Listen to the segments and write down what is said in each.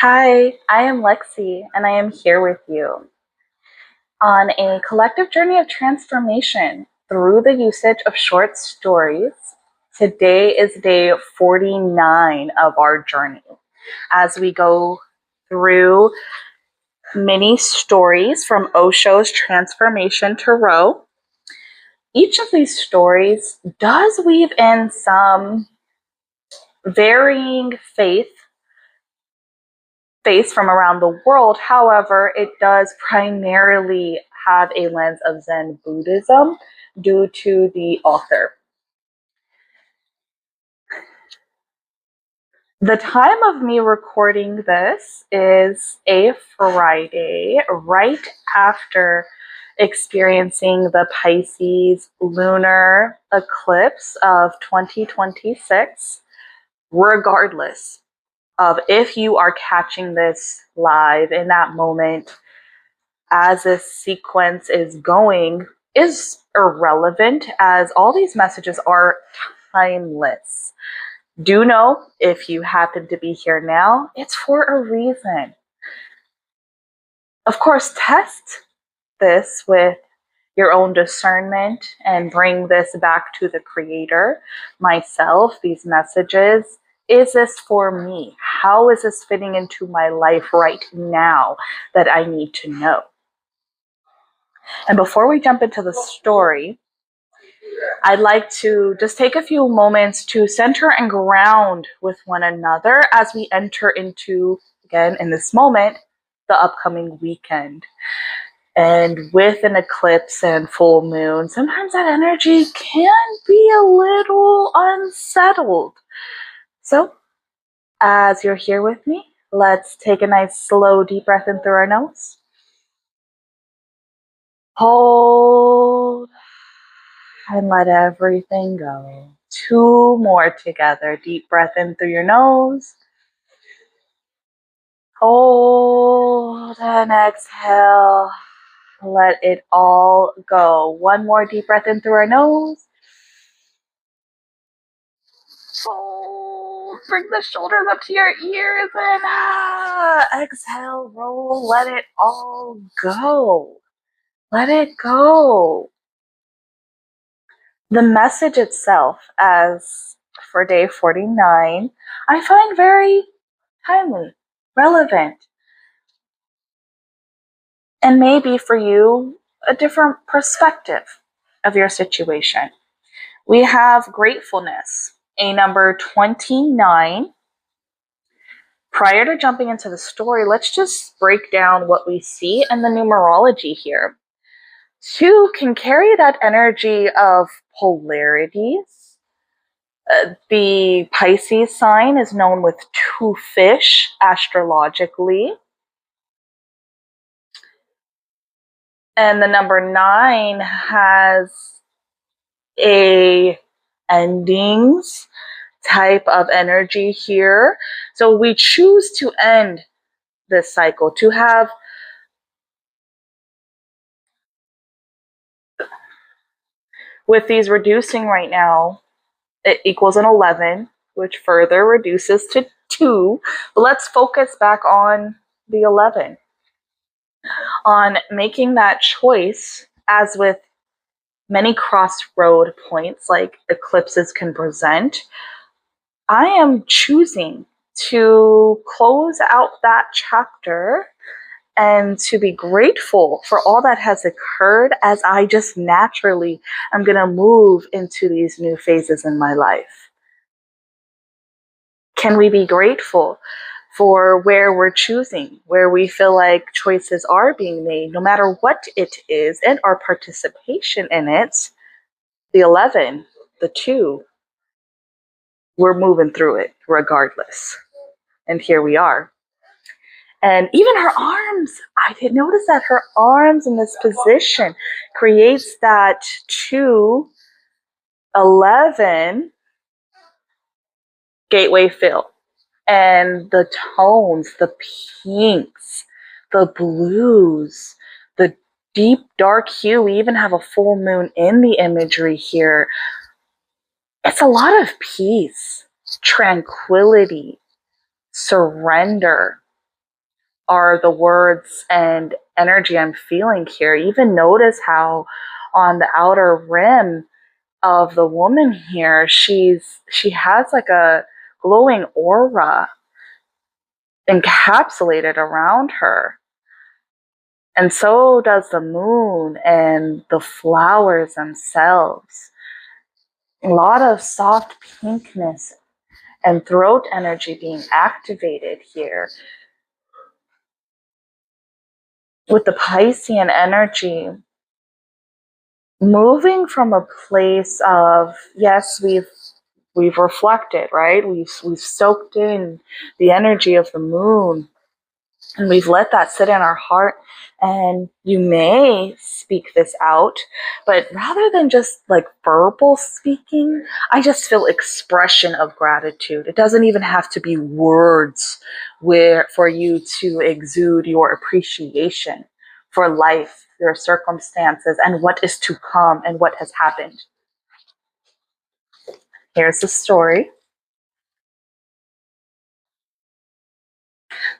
Hi, I am Lexi, and I am here with you on a collective journey of transformation through the usage of short stories. Today is day 49 of our journey as we go through mini stories from Osho's Transformation Tarot. Each of these stories does weave in some varying faith from around the world. However, it does primarily have a lens of Zen Buddhism due to the author. The time of me recording this is a Friday, right after experiencing the Pisces lunar eclipse of 2026. Regardless of if you are catching this live in that moment as this sequence is going is irrelevant, as all these messages are timeless. Do know, if you happen to be here now, it's for a reason. Of course, test this with your own discernment and bring this back to the creator, myself, these messages. Is this for me? How is this fitting into my life right now that I need to know? And before we jump into the story, I'd like to just take a few moments to center and ground with one another as we enter into, again, in this moment, the upcoming weekend. And with an eclipse and full moon, sometimes that energy can be a little unsettled. So, as you're here with me, let's take a nice slow deep breath in through our nose. Hold and let everything go. 2 more together. Deep breath in through your nose. Hold and exhale. Let it all go. 1 more deep breath in through our nose. Hold. Bring the shoulders up to your ears and exhale, roll. Let it all go. Let it go. The message itself, as for day 49, I find very timely, relevant, and maybe for you, a different perspective of your situation. We have gratefulness, a number 29. Prior to jumping into the story, let's just break down what we see in the numerology here. 2 can carry that energy of polarities. The Pisces sign is known with 2 fish astrologically. And the number 9 has a endings type of energy here. So we choose to end this cycle, to have with these reducing right now, it equals an 11, which further reduces to 2. But let's focus back on the 11, on making that choice, as with many crossroad points like eclipses can present. I am choosing to close out that chapter and to be grateful for all that has occurred, as I just naturally am going to move into these new phases in my life. Can we be grateful for where we're choosing, where we feel like choices are being made, no matter what it is, and our participation in it? The 11, the 2, we're moving through it regardless. And here we are. And even her arms, I did notice that her arms in this position creates that 2, 11 gateway feel. And the tones, the pinks, the blues, the deep dark hue. We even have a full moon in the imagery here. It's a lot of peace, tranquility, surrender. are the words and energy I'm feeling here. Even notice how on the outer rim of the woman here, she has like a glowing aura encapsulated around her. And so does the moon and the flowers themselves. A lot of soft pinkness and throat energy being activated here. With the Piscean energy moving from a place of, yes, we've reflected, right? We've soaked in the energy of the moon, and we've let that sit in our heart. And you may speak this out, but rather than just like verbal speaking, I just feel expression of gratitude. It doesn't even have to be words where for you to exude your appreciation for life, your circumstances, and what is to come and what has happened. Here's the story.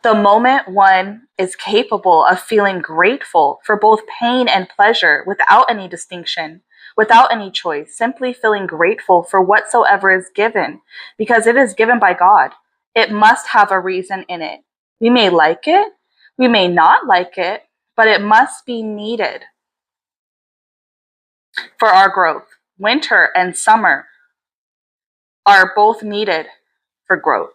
The moment one is capable of feeling grateful for both pain and pleasure without any distinction, without any choice, simply feeling grateful for whatsoever is given, because it is given by God. It must have a reason in it. We may like it, we may not like it, but it must be needed for our growth. Winter and summer are both needed for growth.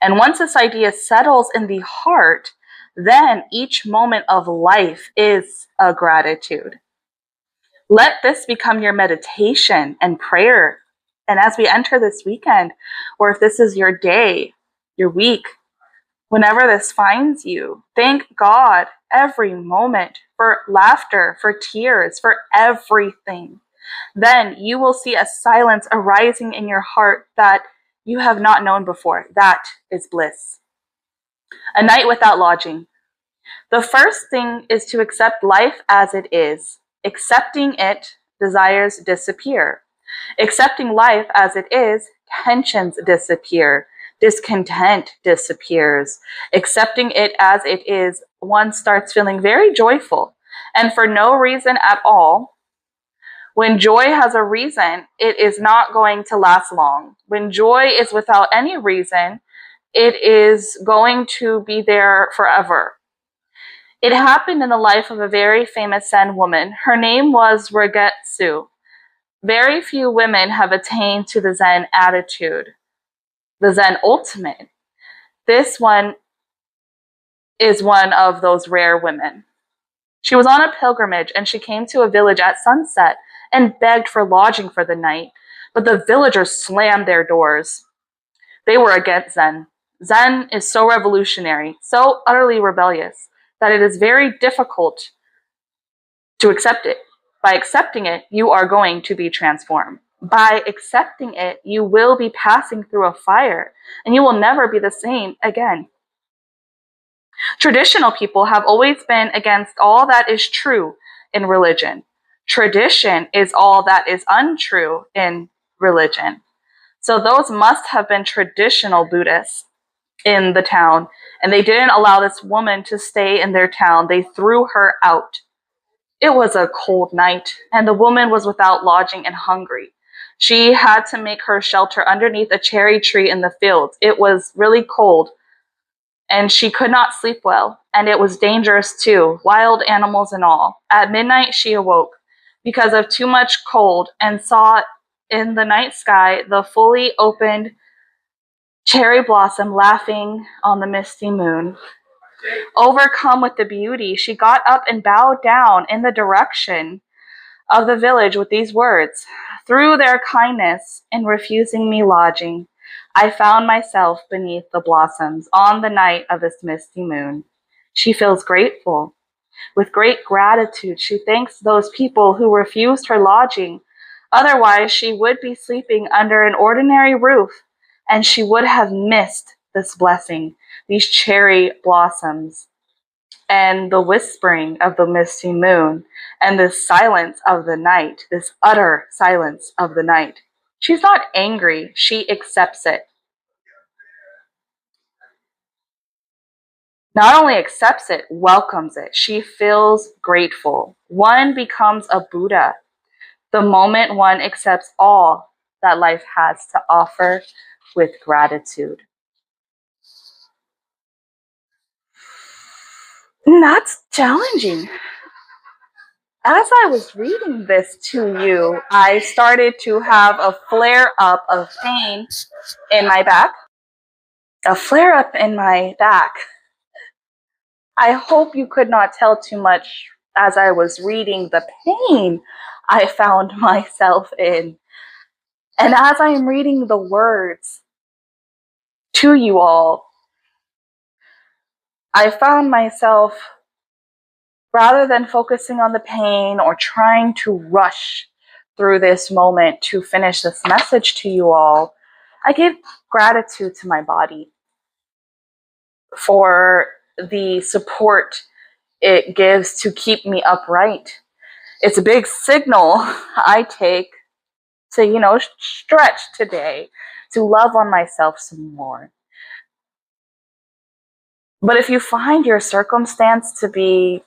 And once this idea settles in the heart, then each moment of life is a gratitude. Let this become your meditation and prayer. And as we enter this weekend, or if this is your day, your week, whenever this finds you, thank God every moment for laughter, for tears, for everything. Then you will see a silence arising in your heart that you have not known before. That is bliss. A night without lodging. The first thing is to accept life as it is. Accepting it, desires disappear. Accepting life as it is, tensions disappear. Discontent disappears. Accepting it as it is, one starts feeling very joyful. And for no reason at all, when joy has a reason, it is not going to last long. When joy is without any reason, it is going to be there forever. It happened in the life of a very famous Zen woman. Her name was Regetsu. Very few women have attained to the Zen attitude, the Zen ultimate. This one is one of those rare women. She was on a pilgrimage and she came to a village at sunset and begged for lodging for the night, but the villagers slammed their doors. They were against Zen. Zen is so revolutionary, so utterly rebellious, that it is very difficult to accept it. By accepting it, you are going to be transformed. By accepting it, you will be passing through a fire, and you will never be the same again. Traditional people have always been against all that is true in religion. Tradition is all that is untrue in religion. So those must have been traditional Buddhists in the town, and they didn't allow this woman to stay in their town. They threw her out. It was a cold night, and the woman was without lodging and hungry. She had to make her shelter underneath a cherry tree in the fields. It was really cold, and she could not sleep well, and it was dangerous too, wild animals and all. At midnight, she awoke because of too much cold and saw in the night sky the fully opened cherry blossom laughing on the misty moon. Overcome with the beauty, she got up and bowed down in the direction of the village with these words: "Through their kindness in refusing me lodging, I found myself beneath the blossoms on the night of this misty moon." She feels grateful. With great gratitude, she thanks those people who refused her lodging. Otherwise, she would be sleeping under an ordinary roof, and she would have missed this blessing, these cherry blossoms, and the whispering of the misty moon, and the silence of the night, this utter silence of the night. She's not angry, she accepts it. not only accepts it, welcomes it. She feels grateful. One becomes a Buddha the moment one accepts all that life has to offer with gratitude. And that's challenging. As I was reading this to you, I started to have a flare up of pain in my back. A flare up in my back. I hope you could not tell too much as I was reading the pain I found myself in. And as I am reading the words to you all, I found myself, rather than focusing on the pain or trying to rush through this moment to finish this message to you all, I gave gratitude to my body for the support it gives to keep me upright. It's a big signal I take to, stretch today, to love on myself some more. But if you find your circumstance to be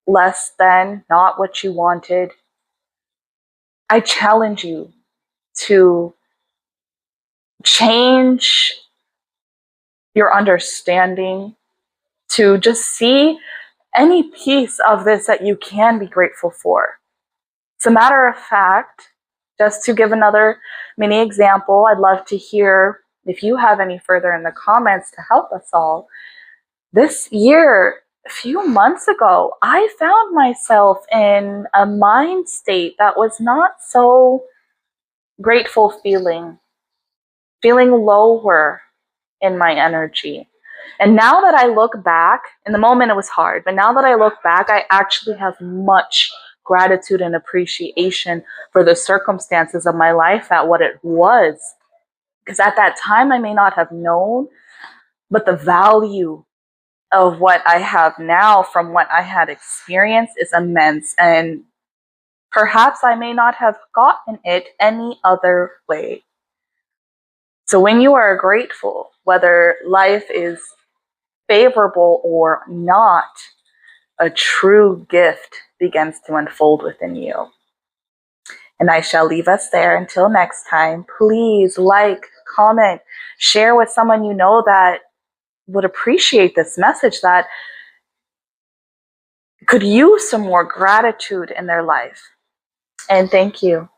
less than, not what you wanted, I challenge you to change your understanding, to just see any piece of this that you can be grateful for. As a matter of fact, just to give another mini example, I'd love to hear if you have any further in the comments to help us all. This year, a few months ago, I found myself in a mind state that was not so grateful feeling lower in my energy. And now that I look back, in the moment it was hard, but now that I look back, I actually have much gratitude and appreciation for the circumstances of my life, that what it was. Because at that time I may not have known, but the value of what I have now from what I had experienced is immense. And perhaps I may not have gotten it any other way. So when you are grateful, whether life is favorable or not, a true gift begins to unfold within you. And I shall leave us there until next time. Please like, comment, share with someone you know that would appreciate this message, that could use some more gratitude in their life. And thank you.